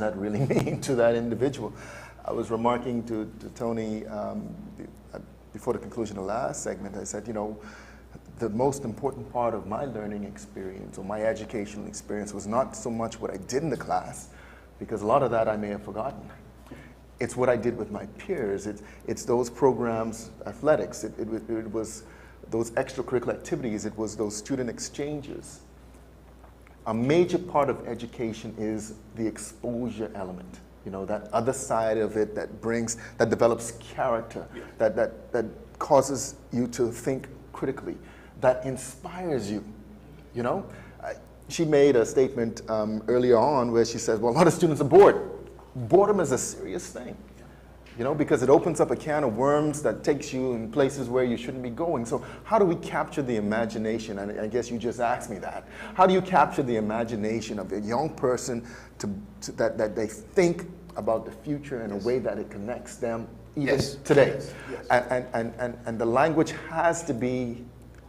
that really mean to that individual? I was remarking to Tony before the conclusion of the last segment. I said, you know, the most important part of my learning experience or my educational experience was not so much what I did in the class, because a lot of that I may have forgotten. It's what I did with my peers. It's those programs, athletics. It was those extracurricular activities. It was those student exchanges. A major part of education is the exposure element. You know, that other side of it that develops character, that causes you to think critically, that inspires you, you know? She made a statement earlier on where she says, well, a lot of students are bored. Boredom is a serious thing, you know, because it opens up a can of worms that takes you in places where you shouldn't be going. So how do we capture the imagination? And I guess you just asked me that. How do you capture the imagination of a young person that they think about the future in a way that it connects them even today? And the language has to be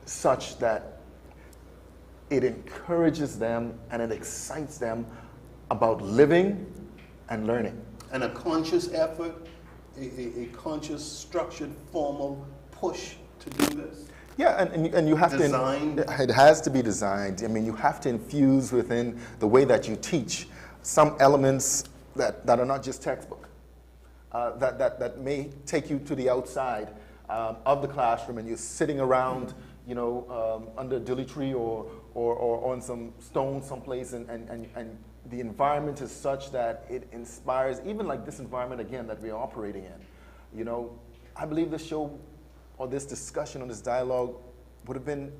such that it encourages them and it excites them about living and learning. And a conscious effort, a conscious, structured, formal push to do this. Yeah, and you have designed. It has to be designed. I mean, you have to infuse within the way that you teach some elements that are not just textbook, that may take you to the outside of the classroom, and you're sitting around, you know, under a dilly tree or on some stone someplace, and the environment is such that it inspires, even like this environment again that we're operating in. You know, I believe this show or this discussion or this dialogue would have been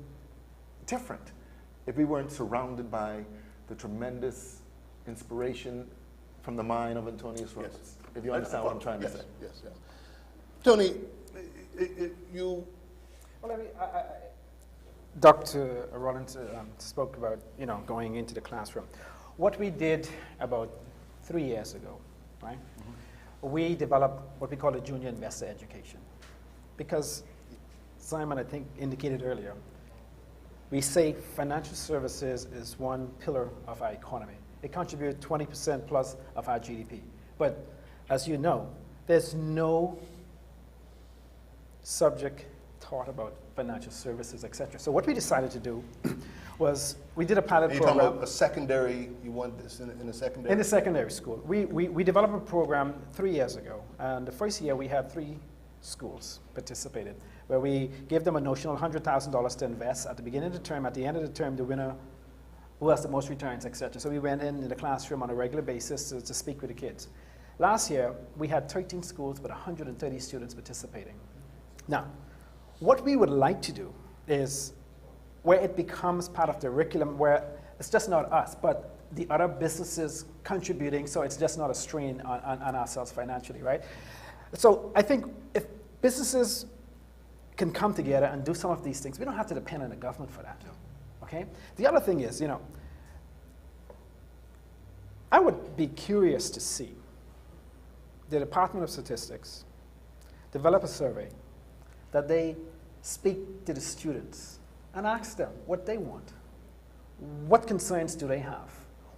different if we weren't surrounded by the tremendous inspiration from the mind of Antonius Rhodes. Yes. If you understand what I'm trying to say. Yes, yes. Tony, you... Well, Dr. Rollins spoke about, you know, going into the classroom. What we did about 3 years ago, right? Mm-hmm. We developed what we call a junior investor education. Because Simon, I think, indicated earlier, we say financial services is one pillar of our economy. It contributes 20% plus of our GDP. But as you know, there's no subject taught about financial services, etc. So what we decided to do was we did a pilot program. You're talking about a secondary, you want this in a secondary? In a secondary school. We developed a program 3 years ago. And the first year we had 3 schools participated, where we gave them a notional $100,000 to invest at the beginning of the term. At the end of the term, the winner, who has the most returns, etc. So we went in the classroom on a regular basis to speak with the kids. Last year, we had 13 schools with 130 students participating. Now, what we would like to do is where it becomes part of the curriculum, where it's just not us, but the other businesses contributing, so it's just not a strain on ourselves financially, right? So I think if businesses can come together and do some of these things, we don't have to depend on the government for that, okay? The other thing is, you know, I would be curious to see the Department of Statistics develop a survey that they speak to the students and ask them what they want. What concerns do they have?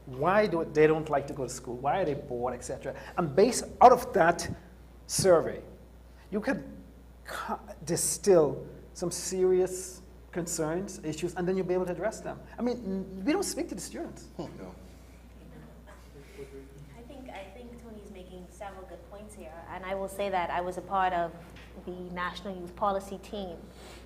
Why do they don't like to go to school? Why are they bored, etc.? And based out of that survey, you could distill some serious concerns, issues, and then you'll be able to address them. I mean, we don't speak to the students. No. I think Tony's making several good points here, and I will say that I was a part of the National Youth Policy team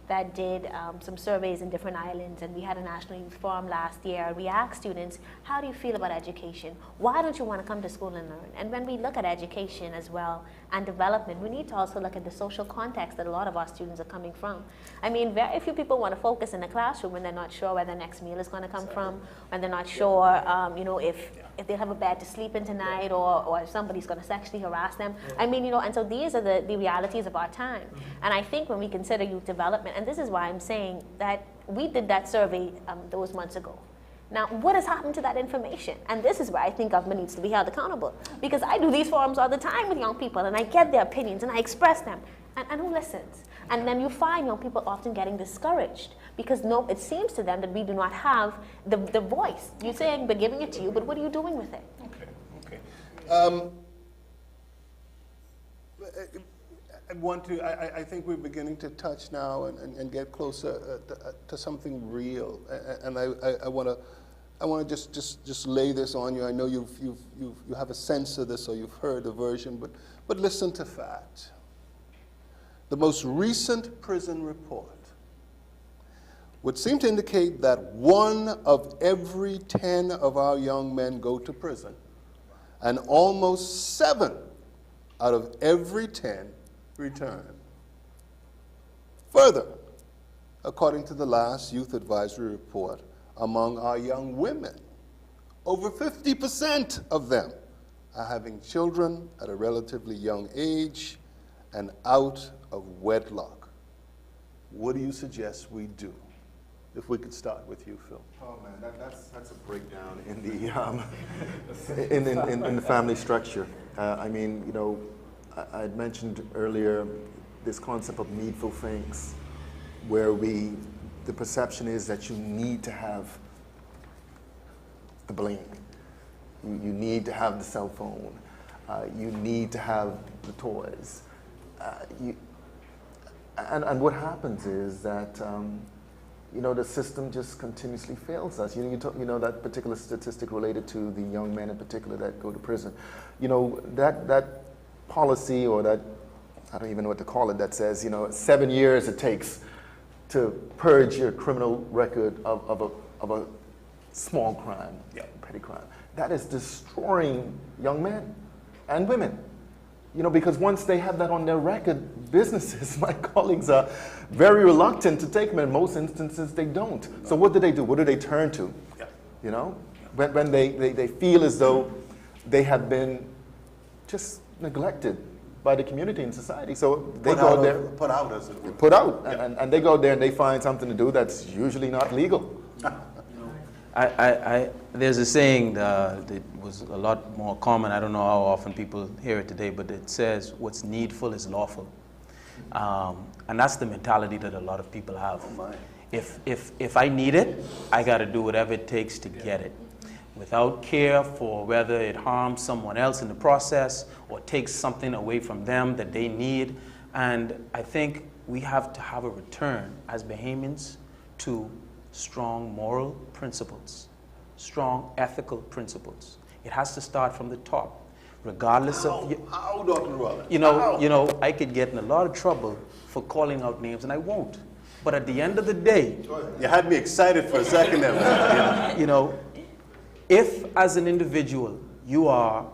that did some surveys in different islands, and we had a National Youth Forum last year. We asked students, how do you feel about education? Why don't you want to come to school and learn? And when we look at education as well and development, we need to also look at the social context that a lot of our students are coming from. I mean, very few people want to focus in the classroom when they're not sure where their next meal is going to come from, when they're not sure, you know, if they'll have a bed to sleep in tonight, or if somebody's going to sexually harass them. I mean, you know, and so these are the realities of our time. And I think when we consider youth development, and this is why I'm saying that we did that survey those months ago. Now, what has happened to that information? And this is where I think government needs to be held accountable. Because I do these forums all the time with young people, and I get their opinions, and I express them. And who listens? And then you find young people often getting discouraged because it seems to them that we do not have the voice. You're saying we're giving it to you, but what are you doing with it? Okay, okay. I think we're beginning to touch now and get closer to something real. And I want to just lay this on you. I know you have a sense of this, or you've heard the version, but listen to fact. The most recent prison report would seem to indicate that 1 of every 10 of our young men go to prison, and almost 7 out of every 10 return. Further, according to the last Youth Advisory Report, among our young women, over 50% of them are having children at a relatively young age and out of wedlock. What do you suggest we do? If we could start with you, Phil. Oh man, that's a breakdown in the in the family structure. I mean, you know, I had mentioned earlier this concept of needful things, where the perception is that you need to have the bling, you need to have the cell phone, you need to have the toys, and what happens is that you know, the system just continuously fails us. You know that particular statistic related to the young men in particular that go to prison. You know, that policy, or that, I don't even know what to call it, that says, you know, 7 years it takes to purge your criminal record of a small crime, petty crime. That is destroying young men and women. You know, because once they have that on their record, businesses, my colleagues, are very reluctant to take them. In most instances, they don't. So what do? What do they turn to? Yeah. You know, when they feel as though they have been just neglected by the community and society. So they go out there. Put out, as it were. Put out. Yeah. And they go there and they find something to do that's usually not legal. There's a saying that was a lot more common. I don't know how often people hear it today, but it says, what's needful is lawful. And that's the mentality that a lot of people have. If I need it, I got to do whatever it takes to get it, without care for whether it harms someone else in the process or takes something away from them that they need. And I think we have to have a return as Bahamians to strong moral principles, strong ethical principles. It has to start from the top, regardless of. How, Dr. Rutherford? You know, I could get in a lot of trouble for calling out names, and I won't. But at the end of the day, you had me excited for a second there. you know, if as an individual you are